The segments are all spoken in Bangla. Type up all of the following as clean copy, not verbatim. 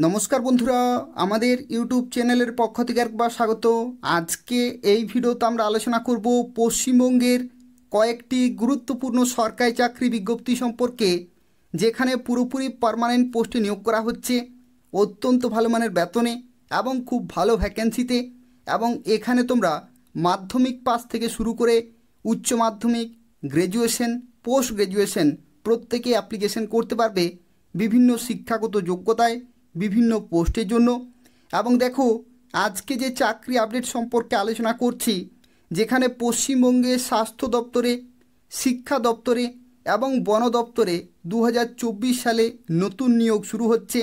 নমস্কার বন্ধুরা, আমাদের ইউটিউব চ্যানেলের পক্ষ থেকে একবার স্বাগত। আজকে এই ভিডিওতে আমরা আলোচনা করব পশ্চিমবঙ্গের কয়েকটি গুরুত্বপূর্ণ সরকারি চাকরি বিজ্ঞপ্তি সম্পর্কে, যেখানে পুরোপুরি পার্মানেন্ট পোস্টে নিয়োগ করা হচ্ছে অত্যন্ত ভালো মানের বেতনে এবং খুব ভালো ভ্যাকেন্সিতে। এবং এখানে তোমরা মাধ্যমিক পাস থেকে শুরু করে উচ্চ মাধ্যমিক, গ্র্যাজুয়েশন, পোস্ট গ্র্যাজুয়েশন প্রত্যেকে অ্যাপ্লিকেশন করতে পারবে বিভিন্ন শিক্ষাগত যোগ্যতায় বিভিন্ন পোস্টের জন্য। এবং দেখো, আজকে যে চাকরি আপডেট সম্পর্কে আলোচনা করছি, যেখানে পশ্চিমবঙ্গের স্বাস্থ্য দপ্তরে, শিক্ষা দপ্তরে এবং বন দপ্তরে 2024 সালে নতুন নিয়োগ শুরু হচ্ছে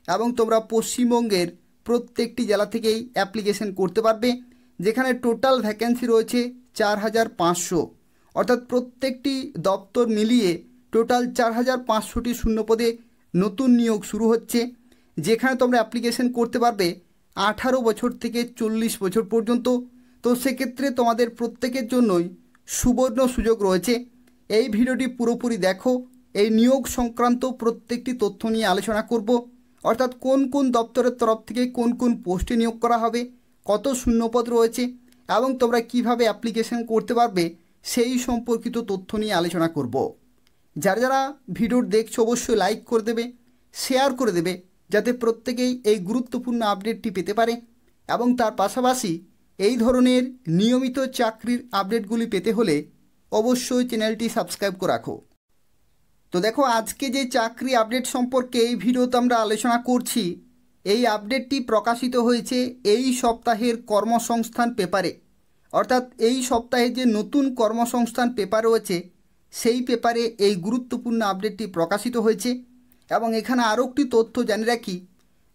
এবং তোমরা পশ্চিমবঙ্গের প্রত্যেকটি জেলা থেকেই অ্যাপ্লিকেশন করতে পারবে, যেখানে টোটাল ভ্যাকেন্সি রয়েছে 4500, অর্থাৎ প্রত্যেকটি দপ্তর মিলিয়ে টোটাল 4500টি শূন্যপদে নতুন নিয়োগ শুরু হচ্ছে, যেখানে তোমরা অ্যাপ্লিকেশন করতে পারবে 18 বছর থেকে 40 বছর পর্যন্ত। তো সেক্ষেত্রে তোমাদের প্রত্যেকের জন্যই সুবর্ণ সুযোগ রয়েছে। এই ভিডিওটি পুরোপুরি দেখো, এই নিয়োগ সংক্রান্ত প্রত্যেকটি তথ্য নিয়ে আলোচনা করব, অর্থাৎ কোন কোন দপ্তরের তরফ থেকে কোন কোন পোস্টে নিয়োগ করা হবে, কত শূন্যপদ রয়েছে এবং তোমরা কিভাবে অ্যাপ্লিকেশন করতে পারবে সেই সম্পর্কিত তথ্য নিয়ে আলোচনা করব। যারা যারা ভিডিও দেখছো অবশ্যই লাইক করে দেবে, শেয়ার করে দেবে, যাতে প্রত্যেকেই এই গুরুত্বপূর্ণ আপডেটটি পেতে পারে। এবং তার পাশাপাশি এই ধরনের নিয়মিত চাকরির আপডেটগুলি পেতে হলে অবশ্যই চ্যানেলটি সাবস্ক্রাইব করে রাখো। তো দেখো, আজকে যে চাকরি আপডেট সম্পর্কে এই ভিডিওতে আমরা আলোচনা করছি, এই আপডেটটি প্রকাশিত হয়েছে এই সপ্তাহের কর্মসংস্থান পেপারে। অর্থাৎ এই সপ্তাহে যে নতুন কর্মসংস্থান পেপার রয়েছে, সেই পেপারে এই গুরুত্বপূর্ণ আপডেটটি প্রকাশিত হয়েছে। এবং এখানে আরও একটি তথ্য জানিয়ে রাখি,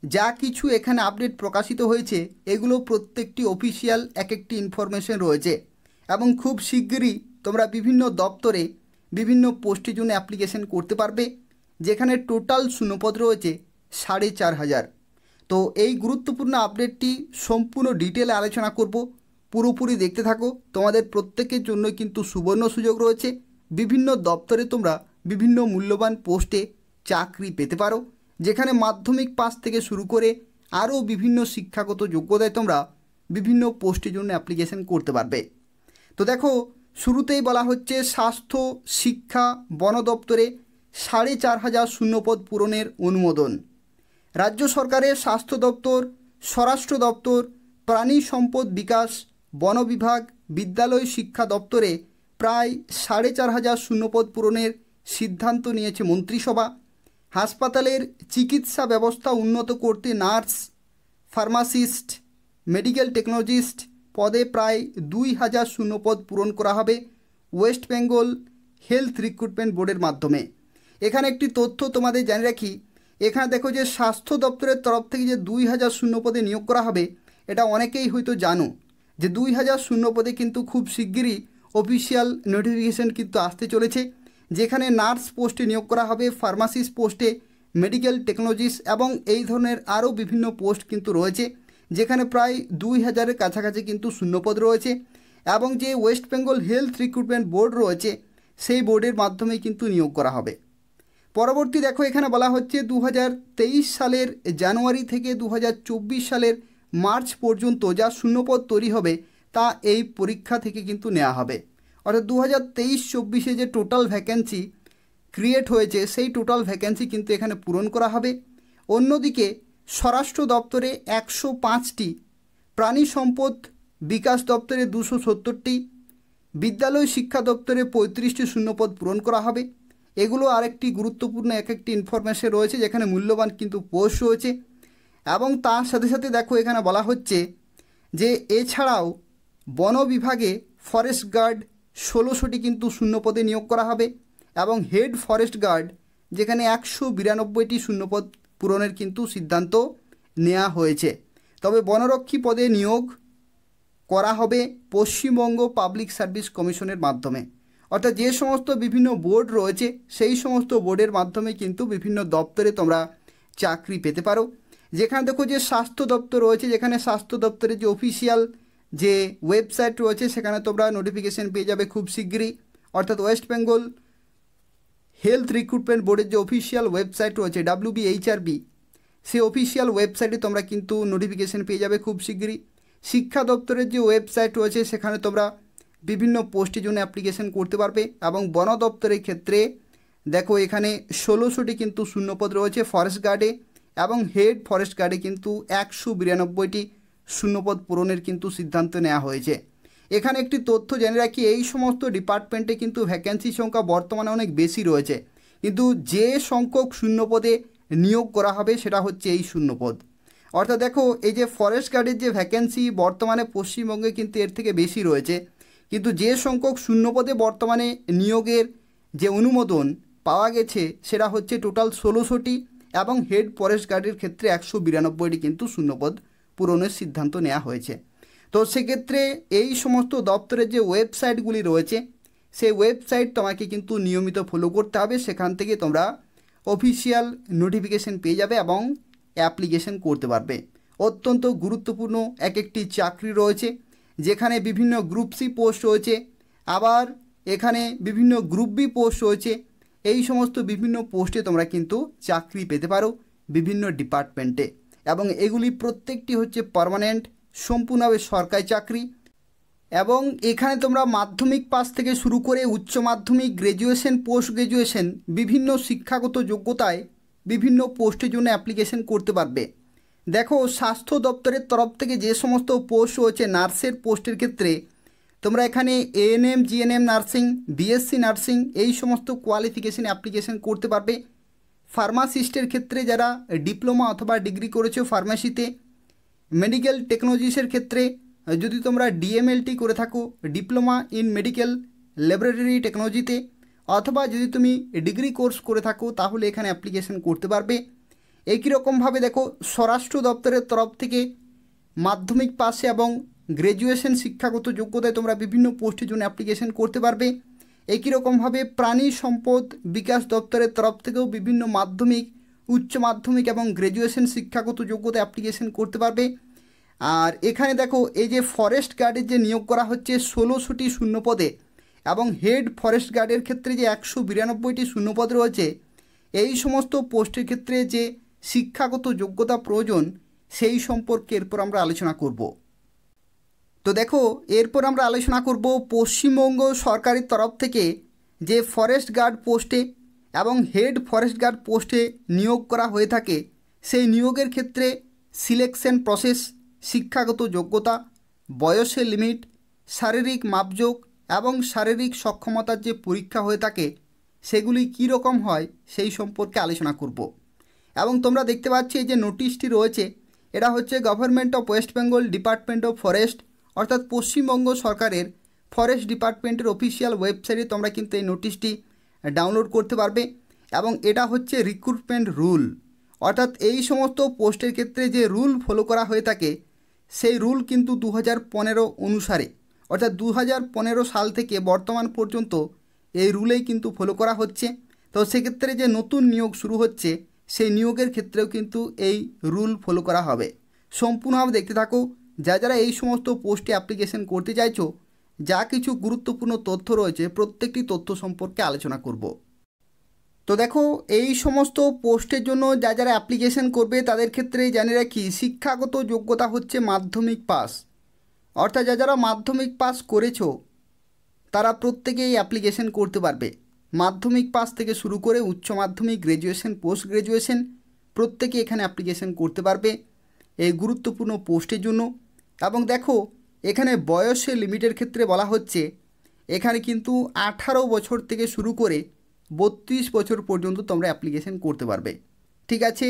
যা কিছু এখানে আপডেট প্রকাশিত হয়েছে এগুলো প্রত্যেকটি অফিসিয়াল এক একটি ইনফরমেশন রয়েছে এবং খুব শিগগিরই তোমরা বিভিন্ন দপ্তরে বিভিন্ন পোস্টের জন্য অ্যাপ্লিকেশন করতে পারবে, যেখানে টোটাল শূন্যপদ রয়েছে 4500। তো এই গুরুত্বপূর্ণ আপডেটটি সম্পূর্ণ ডিটেলে আলোচনা করব, পুরোপুরি দেখতে থাকো। তোমাদের প্রত্যেকের জন্য কিন্তু সুবর্ণ সুযোগ রয়েছে, বিভিন্ন দপ্তরে তোমরা বিভিন্ন মূল্যবান পোস্টে চাকরি পেতে পারো, যেখানে মাধ্যমিক পাস থেকে শুরু করে আরও বিভিন্ন শিক্ষাগত যোগ্যতায় তোমরা বিভিন্ন পোস্টের জন্য অ্যাপ্লিকেশন করতে পারবে। তো দেখো, শুরুতেই বলা হচ্ছে স্বাস্থ্য, শিক্ষা, বন দপ্তরে 4500 শূন্যপদ পূরণের অনুমোদন। রাজ্য সরকারের স্বাস্থ্য দপ্তর, স্বরাষ্ট্র দপ্তর, প্রাণী সম্পদ বিকাশ, বন বিভাগ, বিদ্যালয় শিক্ষা দপ্তরে প্রায় 4500 শূন্যপদ পূরণের সিদ্ধান্ত নিয়েছে মন্ত্রিসভা। হাসপাতালের চিকিৎসা ব্যবস্থা উন্নত করতে নার্স, ফার্মাসিস্ট, মেডিকেল টেকনোলজিস্ট পদে প্রায় 2000 শূন্যপদ পূরণ করা হবে ওয়েস্ট বেঙ্গল হেলথ রিক্রুটমেন্ট বোর্ডের মাধ্যমে। এখানে একটি তথ্য তোমাদের জানিয়ে রাখি, এখানে দেখো যে স্বাস্থ্য দপ্তরের তরফ থেকে যে 2000 শূন্যপদে নিয়োগ করা হবে, এটা অনেকেই হয়তো জানো যে 2000 শূন্যপদে কিন্তু খুব শিগগিরই অফিসিয়াল নোটিফিকেশন কিন্তু আসতে চলেছে, যেখানে নার্স পোস্টে নিয়োগ করা হবে, ফার্মাসিস্ট পোস্টে, মেডিকেল টেকনোলজিস্ট এবং এই ধরনের আরও বিভিন্ন পোস্ট কিন্তু রয়েছে, যেখানে প্রায় 2000-এর কাছাকাছি কিন্তু শূন্যপদ রয়েছে। এবং যে West Bengal health recruitment board রয়েছে, সেই বোর্ডের মাধ্যমে কিন্তু নিয়োগ করা হবে। পরবর্তী দেখো, এখানে বলা হচ্ছে 2023 সালের জানুয়ারি থেকে 2024 সালের মার্চ পর্যন্ত যা শূন্যপদ তৈরি হবে তা এই পরীক্ষা থেকে কিন্তু নেওয়া হবে। অর্থাৎ 2023-24 যে টোটাল ভ্যাকেন্সি ক্রিয়েট হয়েছে, সেই টোটাল ভ্যাকেন্সি কিন্তু এখানে পূরণ করা হবে। অন্যদিকে স্বরাষ্ট্র দপ্তরে 105টি, প্রাণী সম্পদ বিকাশ দপ্তরে 270টি, বিদ্যালয় শিক্ষা দপ্তরে 35টি শূন্যপদ পূরণ করা হবে। এগুলো আরেকটি গুরুত্বপূর্ণ এক একটি ইনফরমেশন রয়েছে, যেখানে মূল্যবান কিন্তু পোস্ট রয়েছে। এবং তার সাথে সাথে দেখো, এখানে বলা হচ্ছে যে এছাড়াও বন বিভাগে ফরেস্ট গার্ড 1600টি কিন্তু শূন্যপদে নিয়োগ করা হবে এবং হেড ফরেস্ট গার্ড, যেখানে 192টি শূন্যপদ পূরণের কিন্তু সিদ্ধান্ত নেওয়া হয়েছে। তবে বনরক্ষী পদে নিয়োগ করা হবে পশ্চিমবঙ্গ পাবলিক সার্ভিস কমিশনের মাধ্যমে। অর্থাৎ যে সমস্ত বিভিন্ন বোর্ড রয়েছে, সেই সমস্ত বোর্ডের মাধ্যমে কিন্তু বিভিন্ন দপ্তরে তোমরা চাকরি পেতে পারো। যেখানে দেখো যে স্বাস্থ্য দপ্তর রয়েছে, যেখানে স্বাস্থ্য দপ্তরের যে অফিসিয়াল যে ওয়েবসাইট রয়েছে, সেখানে তোমরা নোটিফিকেশন পেয়ে যাবে খুব শিগগিরই। অর্থাৎ ওয়েস্ট বেঙ্গল হেলথ রিক্রুটমেন্ট বোর্ডের যে অফিসিয়াল ওয়েবসাইট রয়েছে WBHRB, সেই অফিসিয়াল ওয়েবসাইটে তোমরা কিন্তু নোটিফিকেশান পেয়ে যাবে খুব শিগগিরই। শিক্ষা দপ্তরের যে ওয়েবসাইট রয়েছে সেখানে তোমরা বিভিন্ন পোস্টের জন্য অ্যাপ্লিকেশন করতে পারবে। এবং বন দপ্তরের ক্ষেত্রে দেখো এখানে 1600টি কিন্তু শূন্যপদ রয়েছে ফরেস্ট গার্ডে, এবং হেড ফরেস্ট গার্ডে কিন্তু 192টি শূন্যপদ পূরণের কিন্তু সিদ্ধান্ত নেওয়া হয়েছে। এখানে একটি তথ্য জেনে রাখি, এই সমস্ত ডিপার্টমেন্টে কিন্তু ভ্যাকেন্সি সংখ্যা বর্তমানে অনেক বেশি রয়েছে, কিন্তু যে সংখ্যক শূন্যপদে নিয়োগ করা হবে সেটা হচ্ছে এই শূন্যপদ। অর্থাৎ দেখো এই যে ফরেস্ট গার্ডের যে ভ্যাকেন্সি বর্তমানে পশ্চিমবঙ্গে কিন্তু এর থেকে বেশি রয়েছে, কিন্তু যে সংখ্যক শূন্যপদে বর্তমানে নিয়োগের যে অনুমোদন পাওয়া গেছে সেটা হচ্ছে টোটাল 1600টি, এবং হেড ফরেস্ট গার্ডের ক্ষেত্রে 192টি কিন্তু শূন্যপদ পূরণের সিদ্ধান্ত নেওয়া হয়েছে। তো সেক্ষেত্রে এই সমস্ত দপ্তরের যে ওয়েবসাইটগুলি রয়েছে সেই ওয়েবসাইট তোমাকে কিন্তু নিয়মিত ফলো করতে হবে, সেখান থেকে তোমরা অফিসিয়াল নোটিফিকেশান পেয়ে যাবে এবং অ্যাপ্লিকেশন করতে পারবে। অত্যন্ত গুরুত্বপূর্ণ একটি চাকরি রয়েছে, যেখানে বিভিন্ন গ্রুপ সি পোস্ট রয়েছে, আবার এখানে বিভিন্ন গ্রুপ বি পোস্ট রয়েছে। এই সমস্ত বিভিন্ন পোস্টে তোমরা কিন্তু চাকরি পেতে পারো বিভিন্ন ডিপার্টমেন্টে, এবং এগুলি প্রত্যেকটি হচ্ছে পার্মানেন্ট, সম্পূর্ণভাবে সরকারি চাকরি। এবং এখানে তোমরা মাধ্যমিক পাস থেকে শুরু করে উচ্চ মাধ্যমিক, গ্র্যাজুয়েশন, পোস্ট গ্র্যাজুয়েশন বিভিন্ন শিক্ষাগত যোগ্যতায় বিভিন্ন পোস্টের জন্য অ্যাপ্লিকেশন করতে পারবে। দেখো স্বাস্থ্য দপ্তরের তরফ থেকে যে সমস্ত পোস্ট রয়েছে নার্সের পোস্টের ক্ষেত্রে তোমরা এখানে ANM, GNM nursing, BSc nursing এই সমস্ত কোয়ালিফিকেশান অ্যাপ্লিকেশন করতে পারবে। ফার্মাসিস্টের ক্ষেত্রে যারা ডিপ্লোমা অথবা ডিগ্রি করেছো ফার্মাসিতে, মেডিকেল টেকনোলজিসের ক্ষেত্রে যদি তোমরা ডিএমএলটি করে থাকো, ডিপ্লোমা ইন মেডিকেল ল্যাবরেটরি টেকনোলজিতে, অথবা যদি তুমি ডিগ্রি কোর্স করে থাকো তাহলে এখানে অ্যাপ্লিকেশন করতে পারবে। একই রকমভাবে দেখো স্বরাষ্ট্র দপ্তরের তরফ থেকে মাধ্যমিক পাশে এবং গ্র্যাজুয়েশন শিক্ষাগত যোগ্যতায় তোমরা বিভিন্ন পোস্টের জন্য অ্যাপ্লিকেশন করতে পারবে। একই রকমভাবে প্রাণী সম্পদ বিকাশ দপ্তরের তরফ থেকেও বিভিন্ন মাধ্যমিক, উচ্চ মাধ্যমিক এবং গ্র্যাজুয়েশন শিক্ষাগত যোগ্যতা অ্যাপ্লিকেশন করতে পারবে। আর এখানে দেখো এই যে ফরেস্ট গার্ডের যে নিয়োগ করা হচ্ছে 1600টি শূন্যপদে, এবং হেড ফরেস্ট গার্ডের ক্ষেত্রে যে 192টি শূন্যপদ রয়েছে, এই সমস্ত পোস্টের ক্ষেত্রে যে শিক্ষাগত যোগ্যতা প্রয়োজন সেই সম্পর্কে এরপর আমরা আলোচনা করব। তো দেখো এরপর আমরা আলোচনা করব পশ্চিমবঙ্গ সরকারের তরফ থেকে যে ফরেস্ট গার্ড পোস্টে এবং হেড ফরেস্ট গার্ড পোস্টে নিয়োগ করা হয়ে থাকে সেই নিয়োগের ক্ষেত্রে সিলেকশন প্রসেস, শিক্ষাগত যোগ্যতা, বয়সের লিমিট, শারীরিক মাপজোক এবং শারীরিক সক্ষমতার যে পরীক্ষা হয়ে থাকে সেগুলি কী রকম হয় সেই সম্পর্কে আলোচনা করব। এবং তোমরা দেখতে পাচ্ছ এই যে নোটিশটি রয়েছে এটা হচ্ছে government of West Bengal department of forest, অর্থাৎ পশ্চিমবঙ্গ সরকারের ফরেস্ট ডিপার্টমেন্টের অফিসিয়াল ওয়েবসাইটে তোমরা কিন্তু এই নোটিশটি ডাউনলোড করতে পারবে। এবং এটা হচ্ছে রিক্রুটমেন্ট রুল, অর্থাৎ এই সমস্ত পোস্টের ক্ষেত্রে যে রুল ফলো করা হয়ে থাকে সেই রুল কিন্তু 2015 অনুসারে, অর্থাৎ 2015 সাল থেকে বর্তমান পর্যন্ত এই রুলেই কিন্তু ফলো করা হচ্ছে। তো সেক্ষেত্রে যে নতুন নিয়োগ শুরু হচ্ছে সেই নিয়োগের ক্ষেত্রেও কিন্তু এই রুল ফলো করা হবে। সম্পূর্ণভাবে দেখতে থাকো। যারা এই সমস্ত পোস্টে অ্যাপ্লিকেশন করতে চাইছো, যা কিছু গুরুত্বপূর্ণ তথ্য রয়েছে প্রত্যেকটি তথ্য সম্পর্কে আলোচনা করব। তো দেখো এই সমস্ত পোস্টের জন্য যারা অ্যাপ্লিকেশন করবে তাদের ক্ষেত্রে জানিয়ে রাখি শিক্ষাগত যোগ্যতা হচ্ছে মাধ্যমিক পাস, অর্থাৎ যারা মাধ্যমিক পাস করেছো তারা প্রত্যেকেই অ্যাপ্লিকেশন করতে পারবে। মাধ্যমিক পাস থেকে শুরু করে উচ্চ মাধ্যমিক, গ্র্যাজুয়েশন, পোস্ট গ্র্যাজুয়েশন প্রত্যেকে এখানে অ্যাপ্লিকেশন করতে পারবে এই গুরুত্বপূর্ণ পোস্টের জন্য। এবং দেখো এখানে বয়সের লিমিটের ক্ষেত্রে বলা হচ্ছে এখানে কিন্তু 18 বছর থেকে শুরু করে 32 বছর পর্যন্ত তোমরা অ্যাপ্লিকেশন করতে পারবে। ঠিক আছে,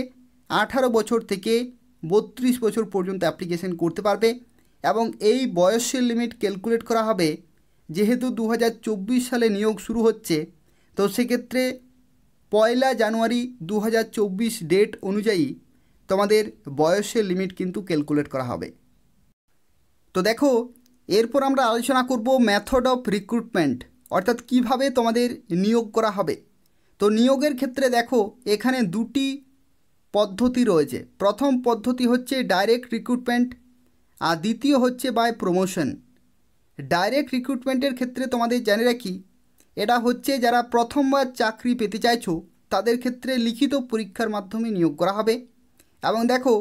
18 বছর থেকে 32 বছর পর্যন্ত অ্যাপ্লিকেশন করতে পারবে। এবং এই বয়সের লিমিট ক্যালকুলেট করা হবে যেহেতু 2024 সালে নিয়োগ শুরু হচ্ছে, তো সেক্ষেত্রে 1 জানুয়ারি 2024 ডেট অনুযায়ী তোমাদের বয়সের লিমিট কিন্তু ক্যালকুলেট করা হবে। তো দেখো এরপর আমরা আলোচনা করব মেথড অফ রিক্রুটমেন্ট, অর্থাৎ কিভাবে তোমাদের নিয়োগ করা হবে। তো নিয়োগের ক্ষেত্রে দেখো এখানে দুটি পদ্ধতি রয়েছে। প্রথম পদ্ধতি হচ্ছে ডাইরেক্ট রিক্রুটমেন্ট, আর দ্বিতীয় হচ্ছে বাই প্রমোশন। ডাইরেক্ট রিক্রুটমেন্টের ক্ষেত্রে তোমাদের জানে রাখি এটা হচ্ছে যারা প্রথমবার চাকরি পেতে চাইছো তাদের ক্ষেত্রে লিখিত পরীক্ষার মাধ্যমে নিয়োগ করা হবে। এবং দেখো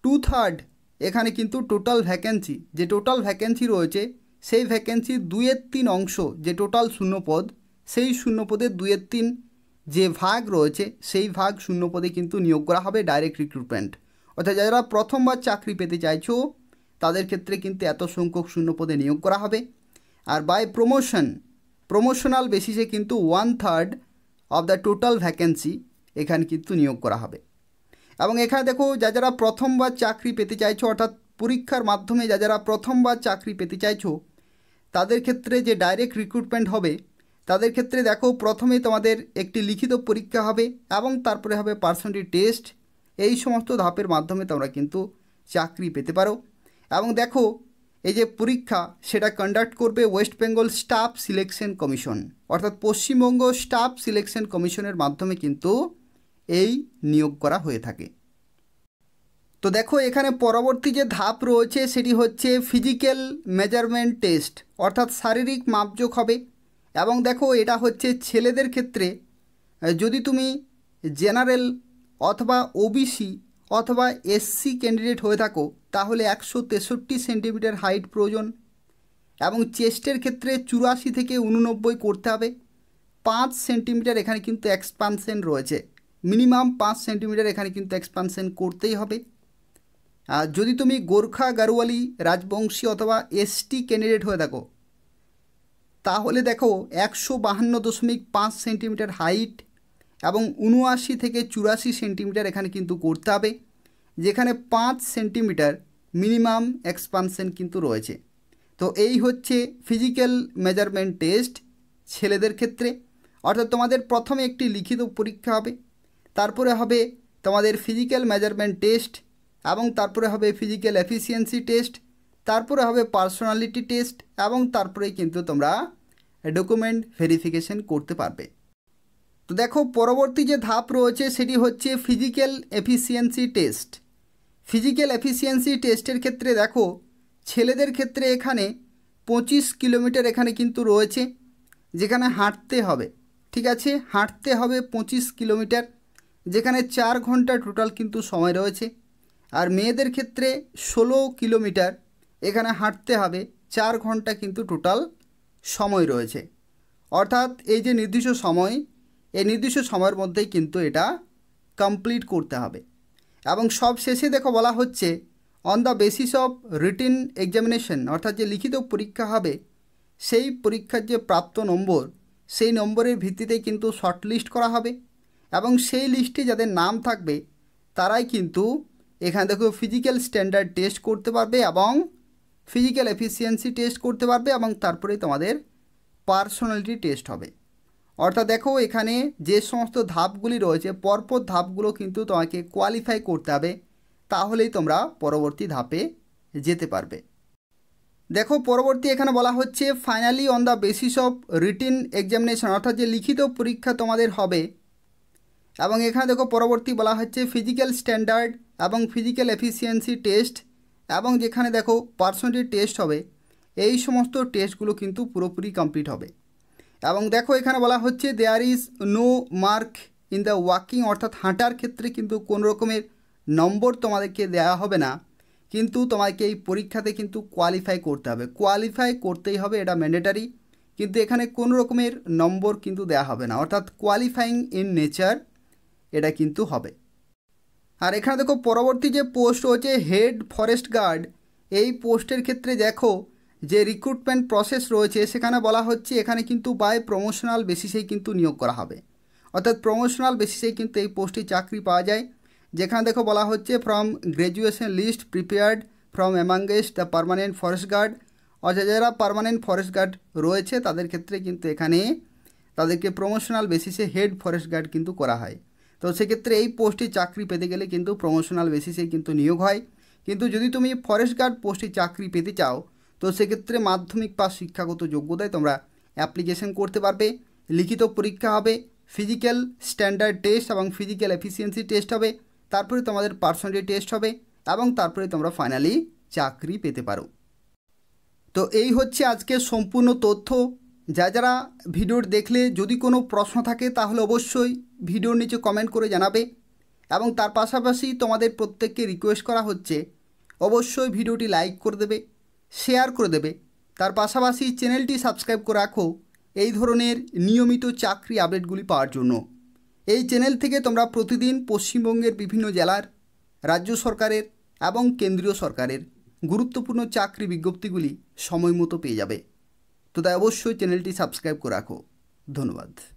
2/3 এখানে কিন্তু টোটাল ভ্যাকেন্সি, যে টোটাল ভ্যাকেন্সি রয়েছে সেই ভ্যাকেন্সির 2/3 অংশ, যে টোটাল শূন্যপদ, সেই শূন্যপদের 2/3 যে ভাগ রয়েছে সেই ভাগ শূন্যপদে কিন্তু নিয়োগ করা হবে ডাইরেক্ট রিক্রুটমেন্ট। অর্থাৎ যারা প্রথমবার চাকরি পেতে চাইছো তাদের ক্ষেত্রে কিন্তু এত সংখ্যক শূন্যপদে নিয়োগ করা হবে। আর বাই প্রমোশনাল বেসিসে কিন্তু 1/3 অফ দ্য টোটাল ভ্যাকেন্সি এখানে কিন্তু নিয়োগ করা হবে। এবং এখানে দেখো যারা প্রথমবার চাকরি পেতে চাইছো, অর্থাৎ পরীক্ষার মাধ্যমে যারা প্রথমবার চাকরি পেতে চাইছো তাদের ক্ষেত্রে যে ডাইরেক্ট রিক্রুটমেন্ট হবে তাদের ক্ষেত্রে দেখো প্রথমে তোমাদের একটি লিখিত পরীক্ষা হবে এবং তারপরে হবে পার্সোনালিটি টেস্ট। এই সমস্ত ধাপের মাধ্যমে তোমরা কিন্তু চাকরি পেতে পারো। এবং দেখো এই যে পরীক্ষা সেটা কন্ডাক্ট করবে West Bengal staff selection commission, অর্থাৎ পশ্চিমবঙ্গ স্টাফ সিলেকশন কমিশনের মাধ্যমে কিন্তু এই নিয়োগ করা হয়ে থাকে। তো দেখো এখানে পরবর্তী যে ধাপ রয়েছে সেটি হচ্ছে ফিজিক্যাল মেজারমেন্ট টেস্ট, অর্থাৎ শারীরিক মাপজোক হবে। এবং দেখো এটা হচ্ছে ছেলেদের ক্ষেত্রে যদি তুমি জেনারেল অথবা ওবিসি অথবা এসসি ক্যান্ডিডেট হয়ে থাকো তাহলে 163 সেন্টিমিটার হাইট প্রয়োজন। এবং চেস্টের ক্ষেত্রে 84 থেকে 89 করতে হবে। 5 সেন্টিমিটার এখানে কিন্তু এক্সপানশন রয়েছে, মিনিমাম 5 সেন্টিমিটার এখানে কিন্তু এক্সপানশন করতেই হবে। আর যদি তুমি গোর্খা গারোয়ালি রাজবংশী অথবা এসটি ক্যান্ডিডেট হয়ে থাকো তাহলে দেখো 152.5 সেন্টিমিটার হাইট এবং 79 থেকে 84 সেন্টিমিটার এখানে কিন্তু করতে হবে, যেখানে 5 সেন্টিমিটার মিনিমাম এক্সপানশন কিন্তু রয়েছে। তো এই হচ্ছে ফিজিক্যাল মেজারমেন্ট টেস্ট ছেলেদের ক্ষেত্রে। অর্থাৎ তোমাদের প্রথমে একটি লিখিত পরীক্ষা হবে, তারপরে হবে তোমাদের ফিজিক্যাল মেজারমেন্ট টেস্ট এবং তারপরে হবে ফিজিক্যাল এফিসিয়েন্সি টেস্ট, তারপরে হবে পার্সোনালিটি টেস্ট এবং তারপরে কিন্তু তোমরা ডকুমেন্ট ভেরিফিকেশন করতে পারবে। তো দেখো পরবর্তী যে ধাপ রয়েছে সেটি হচ্ছে physical efficiency test. Physical efficiency টেস্টের ক্ষেত্রে দেখো ছেলেদের ক্ষেত্রে এখানে 25 কিলোমিটার এখানে কিন্তু রয়েছে, যেখানে হাঁটতে হবে। ঠিক আছে, হাঁটতে হবে 25 কিলোমিটার, যেখানে 4 ঘন্টা টোটাল কিন্তু সময় রয়েছে। আর মেয়েদের ক্ষেত্রে 16 কিলোমিটার এখানে হাঁটতে হবে, 4 ঘন্টা কিন্তু টোটাল সময় রয়েছে। অর্থাৎ এই যে নির্দিষ্ট সময়, এই নির্দিষ্ট সময়ের মধ্যেই কিন্তু এটা কমপ্লিট করতে হবে। এবং সব শেষে দেখো বলা হচ্ছে on the basis of written examination, অর্থাৎ যে লিখিত পরীক্ষা হবে সেই পরীক্ষার যে প্রাপ্ত নম্বর সেই নম্বরের ভিত্তিতে কিন্তু শর্টলিস্ট করা হবে এবং সেই লিস্টে যাদের নাম থাকবে তারাই কিন্তু এখানে দেখো ফিজিক্যাল স্ট্যান্ডার্ড টেস্ট করতে পারবে এবং ফিজিক্যাল এফিসিয়েন্সি টেস্ট করতে পারবে এবং তারপরে তোমাদের পার্সোনালিটি টেস্ট হবে। অর্থাৎ দেখো এখানে যে সমস্ত ধাপগুলি রয়েছে পরপর ধাপগুলো কিন্তু তোমাকে কোয়ালিফাই করতে হবে, তাহলেই তোমরা পরবর্তী ধাপে যেতে পারবে। দেখো পরবর্তী এখানে বলা হচ্ছে finally on the basis of written examination, অর্থাৎ যে লিখিত পরীক্ষা তোমাদের হবে। এবং এখানে দেখো পরবর্তী বলা হচ্ছে ফিজিক্যাল স্ট্যান্ডার্ড এবং ফিজিক্যাল এফিসিয়েন্সি টেস্ট এবং যেখানে দেখো পার্সোনালিটি টেস্ট হবে, এই সমস্ত টেস্টগুলো কিন্তু পুরোপুরি কমপ্লিট হবে। এবং দেখো এখানে বলা হচ্ছে there is no mark in the walking, অর্থাৎ হাঁটার ক্ষেত্রে কিন্তু কোনো রকমের নম্বর তোমাদেরকে দেওয়া হবে না, কিন্তু তোমাকে এই পরীক্ষাতে কিন্তু কোয়ালিফাই করতে হবে, কোয়ালিফাই করতেই হবে, এটা ম্যান্ডেটারি। কিন্তু এখানে কোনো রকমের নম্বর কিন্তু দেওয়া হবে না, অর্থাৎ কোয়ালিফাইং ইন নেচার এটা কিন্তু হবে। আর এখানে দেখো পরবর্তী যে পোস্ট হচ্ছে হেড ফরেস্ট গার্ড, এই পোস্টের ক্ষেত্রে দেখো যে রিক্রুটমেন্ট প্রসেস রয়েছে সেখানে বলা হচ্ছে এখানে কিন্তু বাই প্রমোশনাল বেসিসেই কিন্তু নিয়োগ করা হবে। অর্থাৎ প্রমোশনাল বেসিসেই কিন্তু এই পোস্টে চাকরি পাওয়া যায়, যেখানে দেখো বলা হচ্ছে from graduation list prepared from amongst the permanent forest guard, অর্থাৎ যারা পার্মানেন্ট ফরেস্ট গার্ড রয়েছে তাদের ক্ষেত্রে কিন্তু এখানে তাদেরকে প্রমোশনাল বেসিসে হেড ফরেস্ট গার্ড কিন্তু করা হয়। তো সেক্ষেত্রে এই পোস্টে চাকরি পেতে গেলে কিন্তু প্রমোশনাল বেসিসে কিন্তু নিয়োগ হয়। কিন্তু যদি তুমি ফরেস্ট গার্ড পোস্টে চাকরি পেতে চাও তো সেক্ষেত্রে মাধ্যমিক পাস শিক্ষাগত যোগ্যতায় তোমরা অ্যাপ্লিকেশন করতে পারবে। লিখিত পরীক্ষা হবে, ফিজিক্যাল স্ট্যান্ডার্ড টেস্ট এবং ফিজিক্যাল এফিসিয়েন্সি টেস্ট হবে, তারপরে তোমাদের পার্সোনালিটি টেস্ট হবে এবং তারপরে তোমরা ফাইনালি চাকরি পেতে পারো। তো এই হচ্ছে আজকের সম্পূর্ণ তথ্য। যারা ভিডিওর দেখলে যদি কোনো প্রশ্ন থাকে তাহলে অবশ্যই ভিডিওর নিচে কমেন্ট করে জানাবে এবং তার পাশাপাশি তোমাদের প্রত্যেককে রিকোয়েস্ট করা হচ্ছে অবশ্যই ভিডিওটি লাইক করে দেবে, শেয়ার করে দেবে, তার পাশাপাশি চ্যানেলটি সাবস্ক্রাইব করে রাখো এই ধরনের নিয়মিত চাকরি আপডেটগুলি পাওয়ার জন্য। এই চ্যানেল থেকে তোমরা প্রতিদিন পশ্চিমবঙ্গের বিভিন্ন জেলার, রাজ্য সরকারের এবং কেন্দ্রীয় সরকারের গুরুত্বপূর্ণ চাকরি বিজ্ঞপ্তিগুলি সময় মতো পেয়ে যাবে। তো তাই অবশ্যই চ্যানেলটি সাবস্ক্রাইব করে রাখো। ধন্যবাদ।